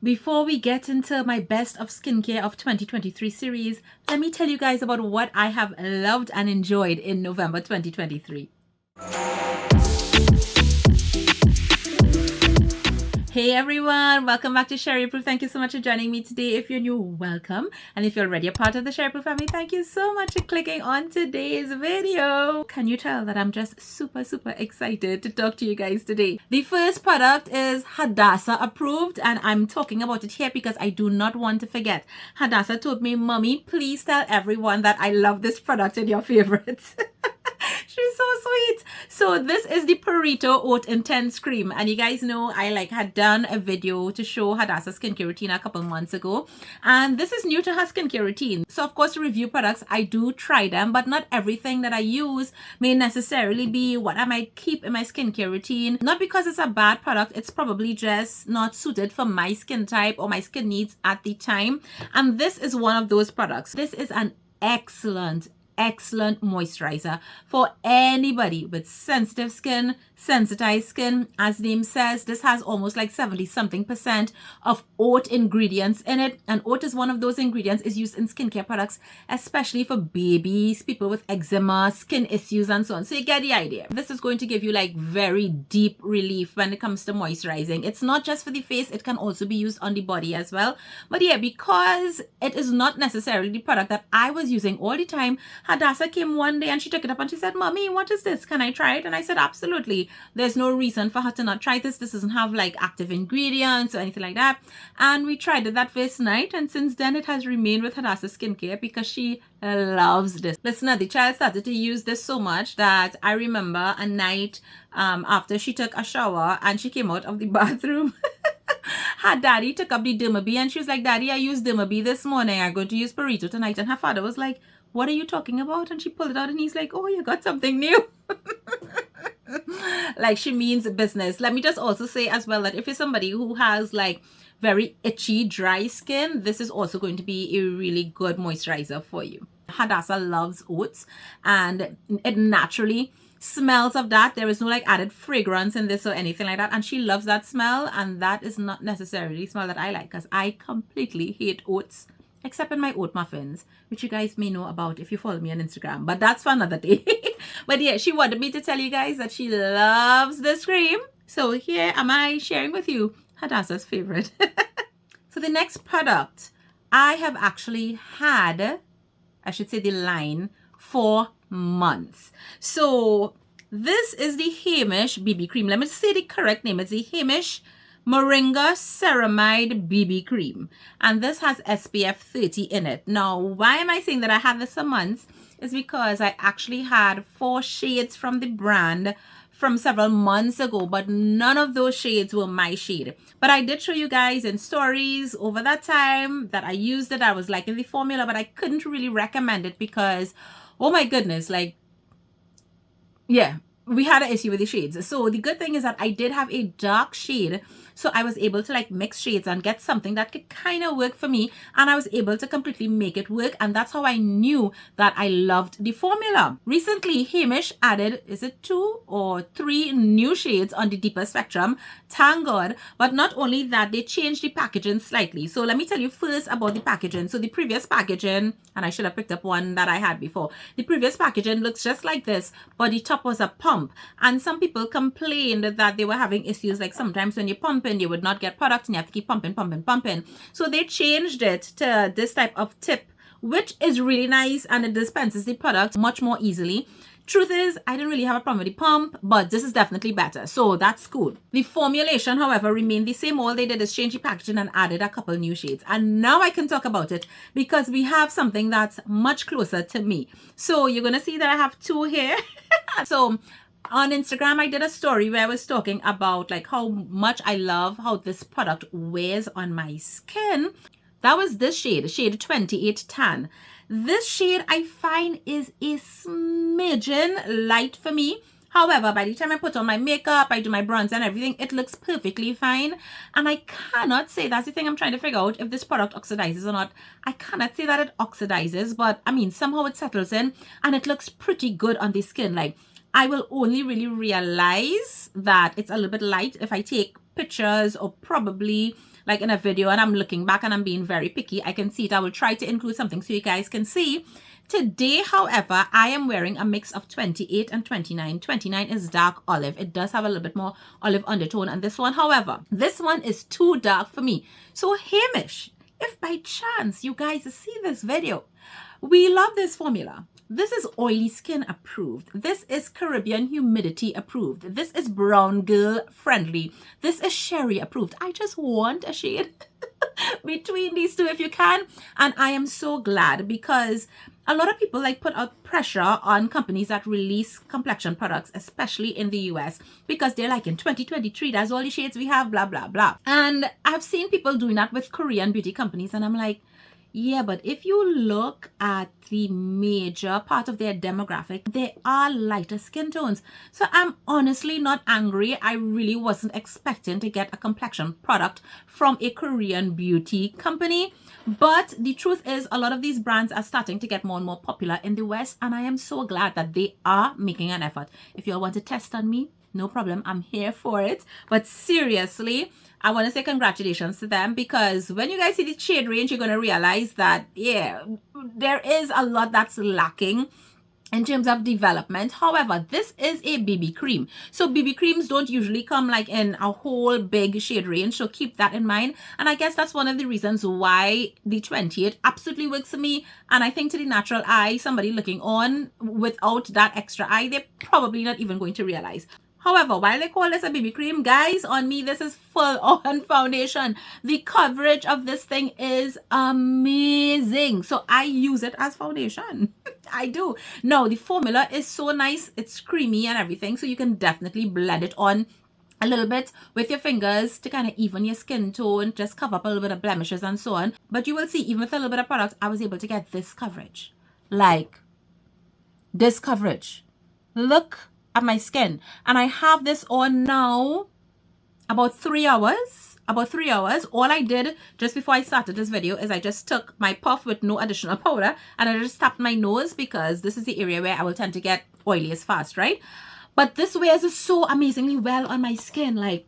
Before we get into my best of skincare of 2023 series, let me tell you guys about what I have loved and enjoyed in November 2023. Hey everyone, welcome back to SheriApproved. Thank you so much for joining me today. If you're new, welcome. And if you're already a part of the SheriApproved family, thank you so much for clicking on today's video. Can you tell that I'm just super excited to talk to you guys today? The first product is Hadassah approved, and I'm talking about it here because I do not want to forget. Hadassah told me, Mommy, please tell everyone that I love this product and your favorites. She's so sweet. So this is the Burrito Oat Intense Cream, and you guys know I had done a video to show Hadassah's skincare routine a couple months ago, and this is new to her skincare routine. So of course, to review products, I do try them, but not everything that I use may necessarily be what I might keep in my skincare routine. Not because it's a bad product, it's probably just not suited for my skin type or my skin needs at the time, and this is one of those products. This is an excellent moisturizer for anybody with sensitive skin, sensitized skin. As the name says, this has almost 70-something% of oat ingredients in it, and oat is one of those ingredients is used in skincare products, especially for babies, people with eczema, skin issues, and so on. So you get the idea. This is going to give you very deep relief when it comes to moisturizing. It's not just for the face, it can also be used on the body as well. But yeah, because it is not necessarily the product that I was using all the time, Hadassah came one day and she took it up and she said, Mommy, what is this? Can I try it? And I said, absolutely. There's no reason for her to not try this. This doesn't have active ingredients or anything like that. And we tried it that first night, and since then it has remained with Hadassah skincare because she loves this. Listen, the child started to use this so much that I remember a night after she took a shower and she came out of the bathroom. Her daddy took up the Derma-B and she was like, Daddy, I used Derma-B this morning. I'm going to use Burrito tonight. And her father was like, what are you talking about? And she pulled it out and he's like, oh, you got something new. She means business. Let me just also say as well that if you're somebody who has very itchy, dry skin, this is also going to be a really good moisturizer for you. Hadassah loves oats and it naturally smells of that. There is no added fragrance in this or anything like that, and she loves that smell, and that is not necessarily the smell that I like because I completely hate oats, except in my oat muffins, which you guys may know about if you follow me on Instagram, but that's for another day. But yeah, she wanted me to tell you guys that she loves this cream, so here am I sharing with you Hadassah's favorite. So the next product, I have actually had, I should say, the line for months. So this is the Heimish BB cream. Let me say the correct name. It's the Heimish Moringa BB cream, and this has SPF 30 in it. Now, why am I saying that I had this for months? Is because I actually had 4 shades from the brand from several months ago, but none of those shades were my shade. But I did show you guys in stories over that time that I used it. I was liking the formula, but I couldn't really recommend it because, oh my goodness, yeah, we had an issue with the shades. So the good thing is that I did have a dark shade, so I was able to mix shades and get something that could kind of work for me, and I was able to completely make it work, and that's how I knew that I loved the formula. Recently, Heimish added, is it 2 or 3 new shades on the deeper spectrum? Thank God. But not only that, they changed the packaging slightly. So let me tell you first about the packaging. So the previous packaging, and I should have picked up one that I had before. The previous packaging looks just like this, but the top was a pump. And some people complained that they were having issues, sometimes when you pump in, you would not get product and you have to keep pumping. So they changed it to this type of tip, which is really nice, and it dispenses the product much more easily. Truth is, I didn't really have a problem with the pump, but this is definitely better, so that's cool. The formulation, however, remained the same. All they did is change the packaging and added a couple new shades. And now I can talk about it because we have something that's much closer to me. So you're going to see that I have 2 here. So on Instagram, I did a story where I was talking about how much I love how this product wears on my skin. That was this shade 28 Tan. This shade I find is a smidgen light for me. However, by the time I put on my makeup, I do my bronze and everything, it looks perfectly fine. And I cannot say, that's the thing I'm trying to figure out, if this product oxidizes or not. I cannot say that it oxidizes, but I mean, somehow it settles in and it looks pretty good on the skin. I will only really realize that it's a little bit light if I take pictures or probably like in a video and I'm looking back and I'm being very picky, I can see it. I will try to include something so you guys can see. Today, however, I am wearing a mix of 28 and 29. 29 is dark olive. It does have a little bit more olive undertone. And this one, however, this one is too dark for me. So Heimish, if by chance you guys see this video, we love this formula. This is oily skin approved. This is Caribbean humidity approved. This is brown girl friendly. This is Sherry approved. I just want a shade between these two if you can. And I am so glad because a lot of people like put out pressure on companies that release complexion products, especially in the US, because they're like, in 2023, that's all the shades we have, blah, blah, blah. And I've seen people doing that with Korean beauty companies. And I'm like, yeah, but if you look at the major part of their demographic, they are lighter skin tones. So I'm honestly not angry. I really wasn't expecting to get a complexion product from a Korean beauty company. But the truth is, a lot of these brands are starting to get more and more popular in the West. And I am so glad that they are making an effort. If you all want to test on me, no problem. I'm here for it. But seriously, I want to say congratulations to them, because when you guys see the shade range, you're going to realize that, yeah, there is a lot that's lacking in terms of development. However, this is a BB cream. So BB creams don't usually come like in a whole big shade range. So keep that in mind. And I guess that's one of the reasons why the 28 absolutely works for me. And I think to the natural eye, somebody looking on without that extra eye, they're probably not even going to realize. However, while they call this a BB cream, guys, on me, this is full on foundation. The coverage of this thing is amazing. So I use it as foundation. I do. Now, the formula is so nice. It's creamy and everything. So you can definitely blend it on a little bit with your fingers to kind of even your skin tone, just cover up a little bit of blemishes and so on. But you will see, even with a little bit of product, I was able to get this coverage. Like this coverage. Look at my skin, and I have this on now about 3 hours. All I did just before I started this video is I just took my puff with no additional powder and I just tapped my nose, because this is the area where I will tend to get oily as fast, right? But this wears so amazingly well on my skin. Like,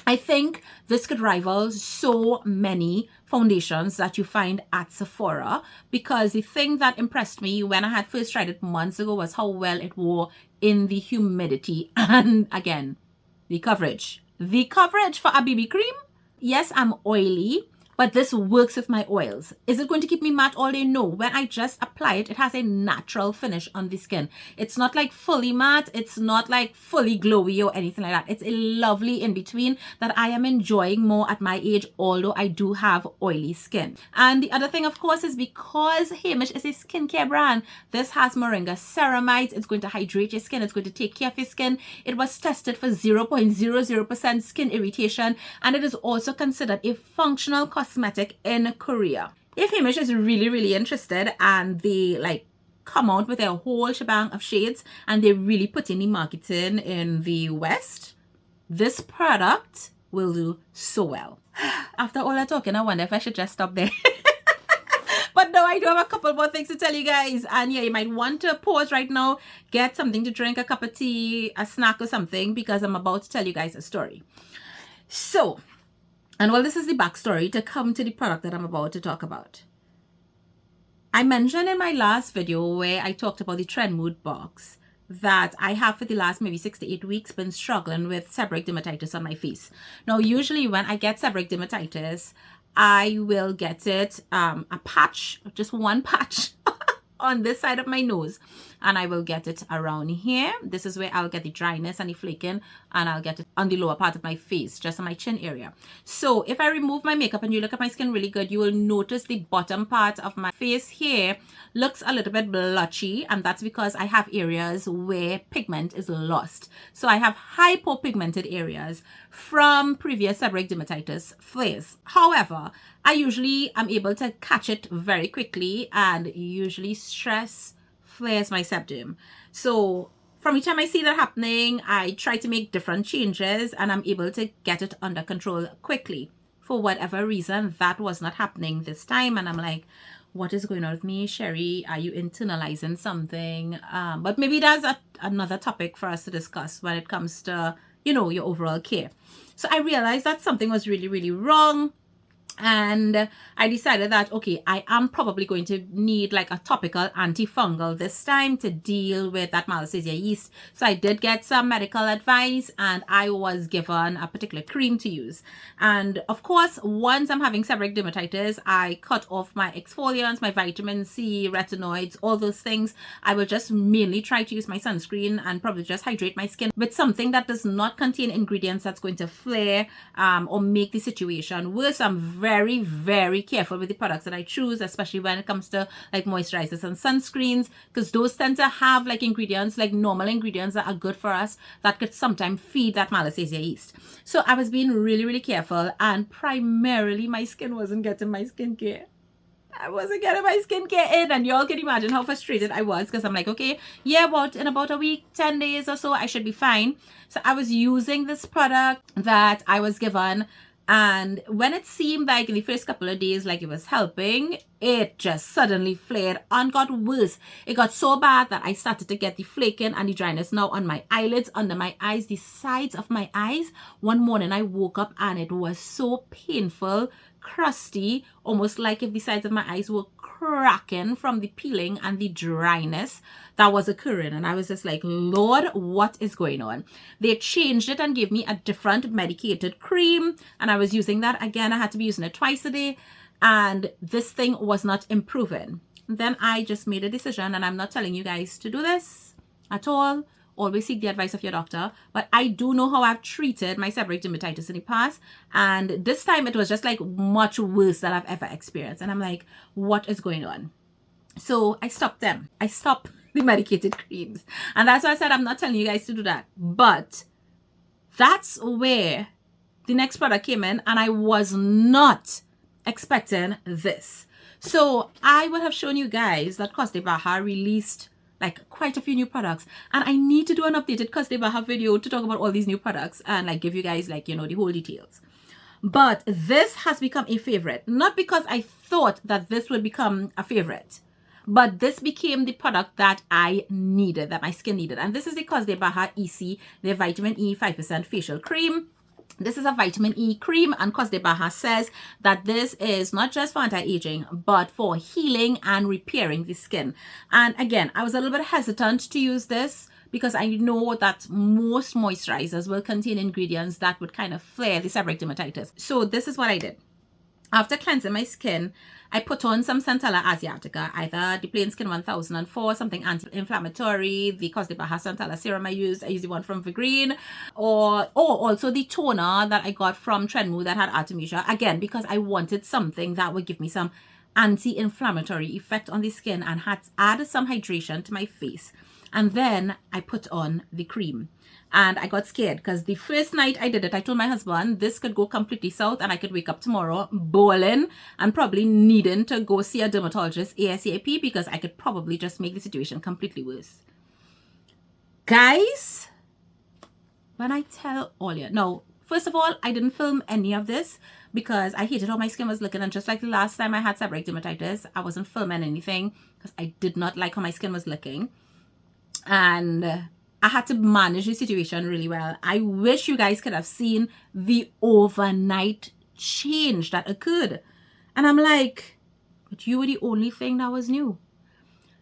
I think this could rival so many foundations that you find at Sephora, because the thing that impressed me when I had first tried it months ago was how well it wore in the humidity. And again, the coverage. The coverage for a BB cream. Yes, I'm oily, but this works with my oils. Is it going to keep me matte all day? No. When I just apply it, it has a natural finish on the skin. It's not like fully matte. It's not like fully glowy or anything like that. It's a lovely in between that I am enjoying more at my age, although I do have oily skin. And the other thing, of course, is because Heimish is a skincare brand, this has Moringa ceramides. It's going to hydrate your skin. It's going to take care of your skin. It was tested for 0.00% skin irritation, and it is also considered a functional cosmetic in Korea. If Heimish is really interested and they like come out with a whole shebang of shades and they really put in the marketing in the West, this product will do so well. After all that talking, I wonder if I should just stop there. But no, I do have a couple more things to tell you guys. And yeah, you might want to pause right now, get something to drink, a cup of tea, a snack or something, because I'm about to tell you guys a story. So, and well, this is the backstory to come to the product that I'm about to talk about. I mentioned in my last video where I talked about the Trend Mood box that I have for the last maybe 6 to 8 weeks been struggling with seborrheic dermatitis on my face. Now, usually when I get seborrheic dermatitis, I will get it a patch, just one patch on this side of my nose, and I will get it around here. This is where I'll get the dryness and the flaking, and I'll get it on the lower part of my face, just on my chin area. So if I remove my makeup and you look at my skin really good, you will notice the bottom part of my face here looks a little bit blotchy, and that's because I have areas where pigment is lost. So I have hypopigmented areas from previous seborrheic dermatitis flares. However, I usually am able to catch it very quickly, and usually stress flares my sebderm. So from each time I see that happening, I try to make different changes and I'm able to get it under control quickly. For whatever reason, that was not happening this time, and I'm like, what is going on with me, Sherry? Are you internalizing something? But maybe that's another topic for us to discuss when it comes to you know, your overall care. So I realized that something was really, really wrong. And I decided that, okay, I am probably going to need like a topical antifungal this time to deal with that Anastasia yeast. So I did get some medical advice and I was given a particular cream to use. And of course, once I'm having seborrheic dermatitis, I cut off my exfoliants, my vitamin C, retinoids, all those things. I will just mainly try to use my sunscreen and probably just hydrate my skin with something that does not contain ingredients that's going to flare or make the situation worse. I'm very, very careful with the products that I choose, especially when it comes to like moisturizers and sunscreens, because those tend to have like ingredients, like normal ingredients that are good for us that could sometimes feed that Anastasia yeast. So I was being really, really careful, and primarily my skin wasn't getting my skincare. I wasn't getting my skincare in, and y'all can imagine how frustrated I was, because I'm like, okay, yeah, in about a week, 10 days or so, I should be fine. So I was using this product that I was given, and when it seemed like in the first couple of days like it was helping, it just suddenly flared and got worse. It got so bad that I started to get the flaking and the dryness now on my eyelids, under my eyes, the sides of my eyes. One morning I woke up and it was so painful, crusty, almost like if the sides of my eyes were cracking from the peeling and the dryness that was occurring. And I was just like, Lord, what is going on? They changed it and gave me a different medicated cream, and I was using that again. I had to be using it twice a day, and this thing was not improving. Then I just made a decision, and I'm not telling you guys to do this at all. Always seek the advice of your doctor. But I do know how I've treated my seborrheic dermatitis in the past. And this time it was just like much worse than I've ever experienced. And I'm like, what is going on? So I stopped them. I stopped the medicated creams. And that's why I said I'm not telling you guys to do that. But that's where the next product came in. And I was not expecting this. So I would have shown you guys that CosDeBaha released like quite a few new products, and I need to do an updated CosDeBaha video to talk about all these new products and like give you guys like, you know, the whole details. But this has become a favorite, not because I thought that this would become a favorite, but this became the product that I needed, that my skin needed. And this is the CosDeBaha EC, the vitamin E 5% facial cream. This is a vitamin E cream, and CosDeBaha says that this is not just for anti-aging, but for healing and repairing the skin. And again, I was a little bit hesitant to use this because I know that most moisturizers will contain ingredients that would kind of flare the seborrheic dermatitis. So this is what I did. After cleansing my skin, I put on some Centella Asiatica, either the plain skin 1004, something anti-inflammatory, the CosDeBaha Centella serum I used the one from Green, or also the toner that I got from Trenmu that had Artemisia, again, because I wanted something that would give me some anti-inflammatory effect on the skin and had added some hydration to my face. And then I put on the cream. And I got scared because the first night I did it, I told my husband this could go completely south and I could wake up tomorrow bawling and probably needing to go see a dermatologist ASAP, because I could probably just make the situation completely worse. Guys, when I tell all you, no, first of all, I didn't film any of this because I hated how my skin was looking. And just like the last time I had seborrheic dermatitis, I wasn't filming anything because I did not like how my skin was looking. And I had to manage the situation really well. I wish you guys could have seen the overnight change that occurred. And I'm like, but you were the only thing that was new.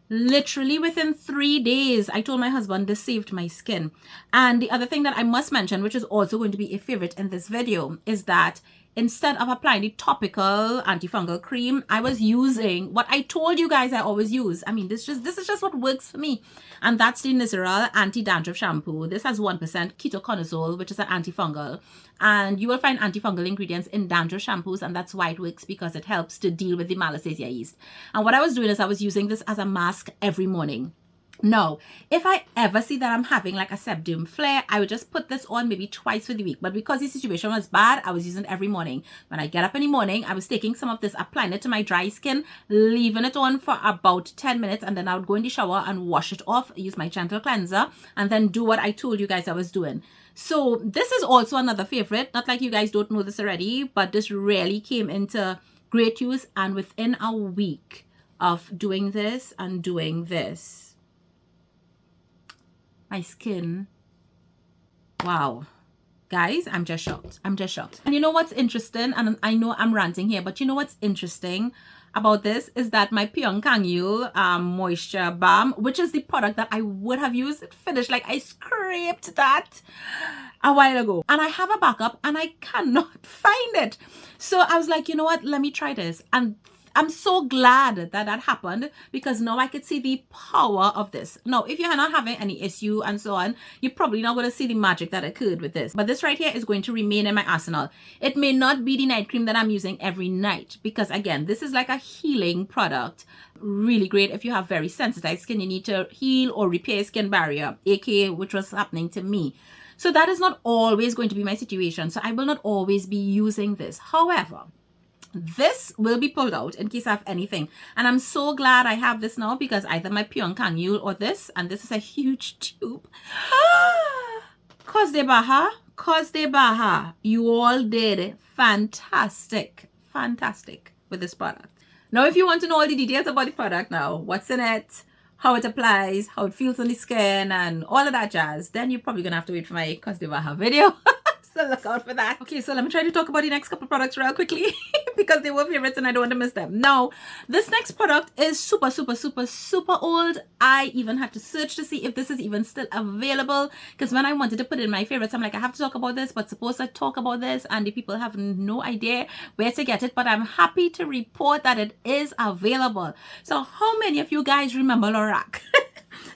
Literally within 3 days, I told my husband this saved my skin. And the other thing that I must mention, which is also going to be a favorite in this video, is that instead of applying the topical antifungal cream, I was using what I told you guys I always use. I mean, this is just what works for me. And that's the Nizoral Anti-Dandruff Shampoo. This has 1% ketoconazole, which is an antifungal. And you will find antifungal ingredients in dandruff shampoos, and that's why it works, because it helps to deal with the Anastasia yeast. And what I was doing is I was using this as a mask every morning. Now, if I ever see that I'm having like a Seb Derm flare, I would just put this on maybe twice for the week. But because the situation was bad, I was using it every morning. When I get up in the morning, I was taking some of this, applying it to my dry skin, leaving it on for about 10 minutes, and then I would go in the shower and wash it off, use my gentle cleanser, and then do what I told you guys I was doing. So this is also another favorite. Not like you guys don't know this already, but this really came into great use. And within a week of doing this and doing this, my skin, wow, Guys, I'm just shocked. I'm just shocked. And you know what's interesting? And I know I'm ranting here, but you know what's interesting about this is that my Pyong Kangul moisture balm, which is the product that I would have used it finished, like I scraped that a while ago, and I have a backup and I cannot find it. So I was like, you know what, let me try this. And I'm so glad that that happened, because now I could see the power of this. Now, if you're not having any issue and so on, you're probably not going to see the magic that occurred with this. But this right here is going to remain in my arsenal. It may not be the night cream that I'm using every night, because again, this is like a healing product. Really great if you have very sensitive skin, you need to heal or repair skin barrier, aka which was happening to me. So that is not always going to be my situation. So I will not always be using this. However, this will be pulled out in case I have anything, and I'm so glad I have this now, because either my Pyong Kangul or this, and this is a huge tube. CosDeBaha, you all did fantastic with this product. Now if you want to know all the details about the product, now what's in it, how it applies, how it feels on the skin, and all of that jazz, then you're probably gonna have to wait for my CosDeBaha video. So look out for that. Okay, so let me try to talk about the next couple of products real quickly because they were favorites and I don't want to miss them. Now, this next product is super old. I even had to search to see if this is even still available, because when I wanted to put it in my favorites, I'm like, I have to talk about this, but suppose I talk about this and the people have no idea where to get it. But I'm happy to report that it is available. So how many of you guys remember Lorac?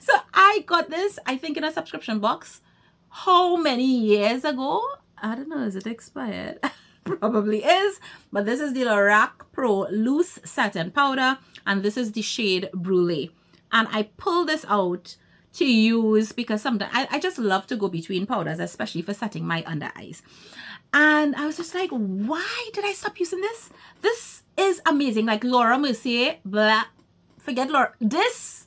So I got this, I think, in a subscription box. How many years ago? I don't know, is it expired? Probably is. But this is the Lorac Pro Loose Satin Powder, and this is the shade Brulee. And I pulled this out to use because sometimes I just love to go between powders, especially for setting my under eyes. And I was just like, why did I stop using this? This is amazing. Like Laura Mercier, blah, forget Laura. This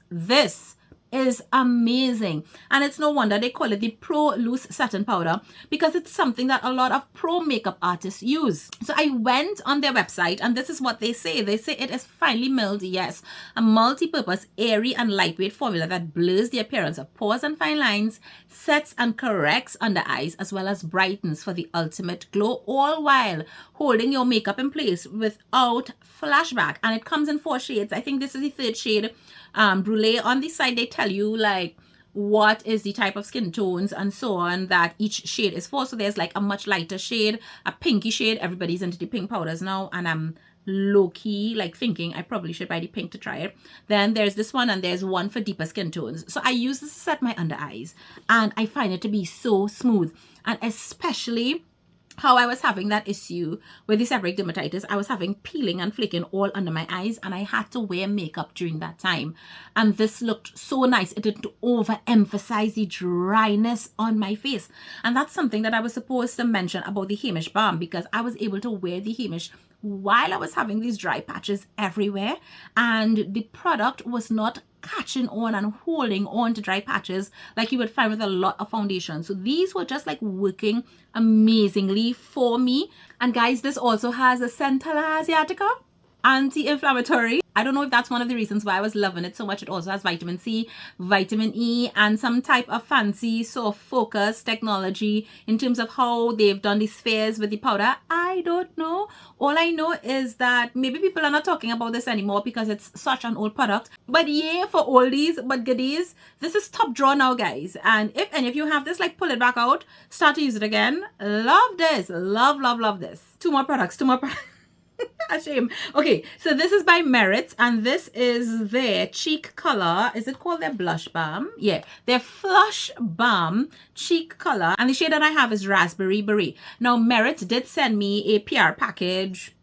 is amazing, and it's no wonder they call it the Pro Loose Satin Powder, because it's something that a lot of pro makeup artists use. So I went on their website, and this is what they say. They say it is finely milled, yes, a multi-purpose, airy and lightweight formula that blurs the appearance of pores and fine lines, sets and corrects under eyes, as well as brightens for the ultimate glow, all while holding your makeup in place without flashback. And it comes in 4 shades. I think this is the 3rd shade, Brulee. On the side they tell you like what is the type of skin tones and so on that each shade is for. So there's like a much lighter shade, a pinky shade. Everybody's into the pink powders now, and I'm low-key like thinking I probably should buy the pink to try it. Then there's this one, and there's one for deeper skin tones. So I use this to set my under eyes, and I find it to be so smooth. And especially how I was having that issue with the seborrheic dermatitis, I was having peeling and flaking all under my eyes, and I had to wear makeup during that time. And this looked so nice. It didn't overemphasize the dryness on my face. And that's something that I was supposed to mention about the Heimish Balm, because I was able to wear the Heimish while I was having these dry patches everywhere, and the product was not catching on and holding on to dry patches like you would find with a lot of foundation. So these were just like working amazingly for me. And guys, this also has a Centella Asiatica anti-inflammatory. I don't know if that's one of the reasons why I was loving it so much. It also has vitamin C, vitamin E, and some type of fancy soft focus technology in terms of how they've done the spheres with the powder. I don't know. All I know is that maybe people are not talking about this anymore because it's such an old product. But yeah, for oldies but goodies, this is top draw now, guys. And if any of you have this, like, pull it back out, start to use it again. Love this. Love this. Two more products. A shame. Okay, so this is by Beret, and this is their cheek color. Is it called their blush balm? Yeah, their flush balm cheek color, and the shade that I have is Raspberry Beret. Now Beret did send me a PR package,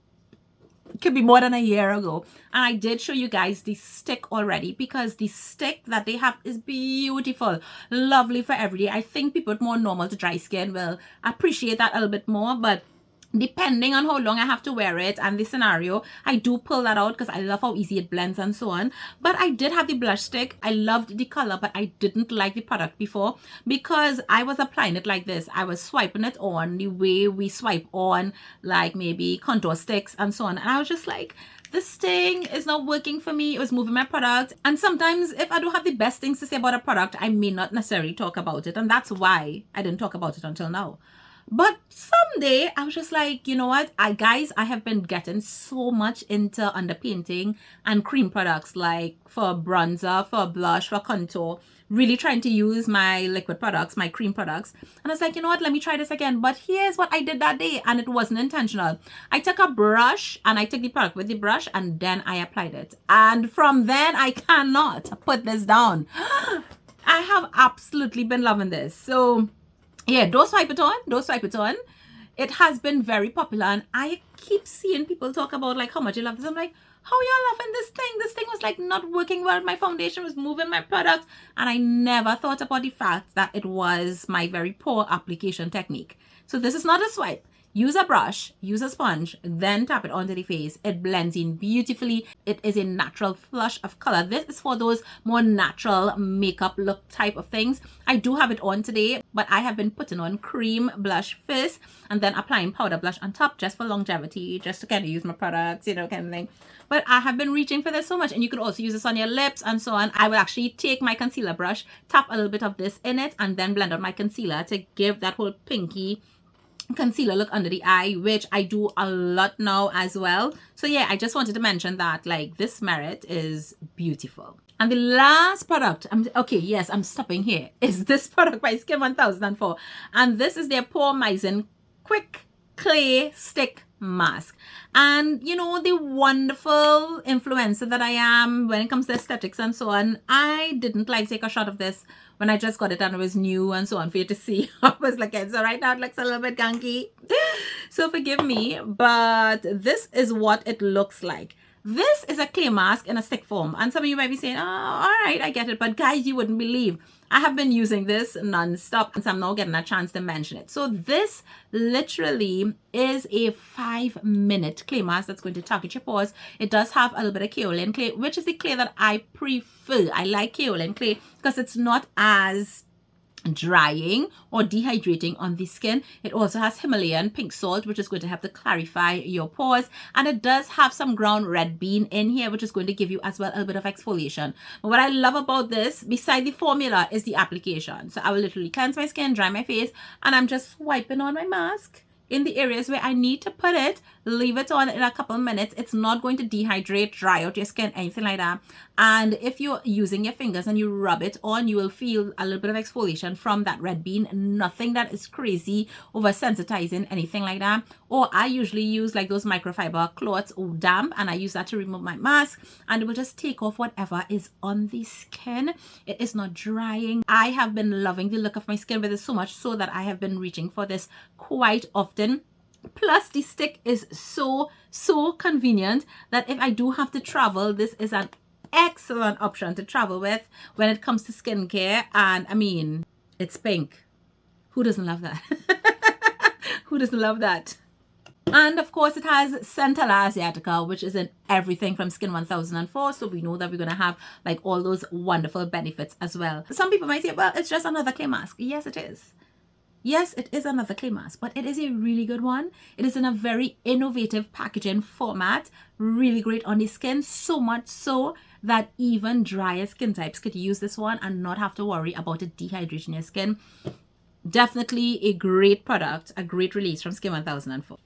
could be more than a year ago, and I did show you guys the stick already, because the stick that they have is beautiful, lovely for every day. I think people with more normal to dry skin will appreciate that a little bit more, but depending on how long I have to wear it and the scenario, I do pull that out because I love how easy it blends and so on. But I did have the blush stick. I loved the color, but I didn't like the product before because I was applying it like this. I was swiping it on the way we swipe on like maybe contour sticks and so on. And I was just like, this thing is not working for me. It was moving my product. And sometimes if I don't have the best things to say about a product, I may not necessarily talk about it. And that's why I didn't talk about it until now. But someday I was just like, you know what, guys, I have been getting so much into underpainting and cream products, like for bronzer, for blush, for contour, really trying to use my liquid products, my cream products. And I was like, you know what, let me try this again. But here's what I did that day, and it wasn't intentional. I took a brush and I took the product with the brush and then I applied it. And from then I cannot put this down. I have absolutely been loving this. So yeah, don't swipe it on. Don't swipe it on. It has been very popular, and I keep seeing people talk about like how much they love this. I'm like, how y'all loving this thing? This thing was like not working well. My foundation was moving my product, and I never thought about the fact that it was my very poor application technique. So this is not a swipe. Use a brush, use a sponge, then tap it onto the face. It blends in beautifully. It is a natural flush of color. This is for those more natural makeup look type of things. I do have it on today, but I have been putting on cream blush first and then applying powder blush on top just for longevity, just to kind of use my products, you know, kind of thing. But I have been reaching for this so much, and you could also use this on your lips and so on. I will actually take my concealer brush, tap a little bit of this in it, and then blend out my concealer to give that whole pinky concealer look under the eye, which I do a lot now as well. So yeah, I just wanted to mention that like this Beret is beautiful. And the last product, I'm stopping here, is this product by Skin 1004, and this is their Poromizing Quick Clay Stick Mask. And you know, the wonderful influencer that I am when it comes to aesthetics and so on, I didn't like take a shot of this when I just got it and it was new and so on for you to see. I was like, so right now it looks a little bit gunky, so forgive me, but this is what it looks like. This is a clay mask in a stick form, and some of you might be saying, oh, all right, I get it. But guys, you wouldn't believe I have been using this non-stop, and so I'm now getting a chance to mention it. So this literally is a 5-minute clay mask that's going to target your pores. It does have a little bit of kaolin clay, which is the clay that I prefer. I like kaolin clay because it's not as drying or dehydrating on the skin. It also has Himalayan pink salt, which is going to help to clarify your pores, and it does have some ground red bean in here, which is going to give you as well a bit of exfoliation. But what I love about this, beside the formula, is the application. So I will literally cleanse my skin, dry my face, and I'm just swiping on my mask in the areas where I need to put it, leave it on in a couple of minutes. It's not going to dehydrate, dry out your skin, anything like that. And if you're using your fingers and you rub it on, you will feel a little bit of exfoliation from that red bean. Nothing that is crazy over sensitizing, anything like that. Or I usually use like those microfiber cloths or damp, and I use that to remove my mask, and it will just take off whatever is on the skin. It is not drying. I have been loving the look of my skin with this so much so that I have been reaching for this quite often. Plus the stick is so convenient that if I do have to travel, this is an excellent option to travel with when it comes to skincare. And I mean, it's pink. Who doesn't love that? Who doesn't love that? And of course it has Centella Asiatica, which is in everything from Skin 1004. So we know that we're going to have like all those wonderful benefits as well. Some people might say, well, it's just another clay mask. Yes, it is. Yes, it is another clay mask, but it is a really good one. It is in a very innovative packaging format, really great on the skin, so much so that even drier skin types could use this one and not have to worry about it dehydrating your skin. Definitely a great product, a great release from Skin 1004.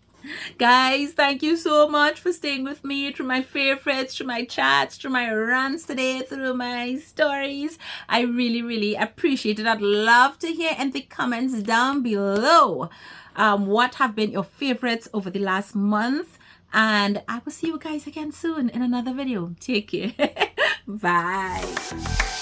Guys, thank you so much for staying with me through my favorites, through my chats, through my rants today, through my stories. I really appreciate it. I'd love to hear in the comments down below what have been your favorites over the last month, and I will see you guys again soon in another video. Take care. Bye.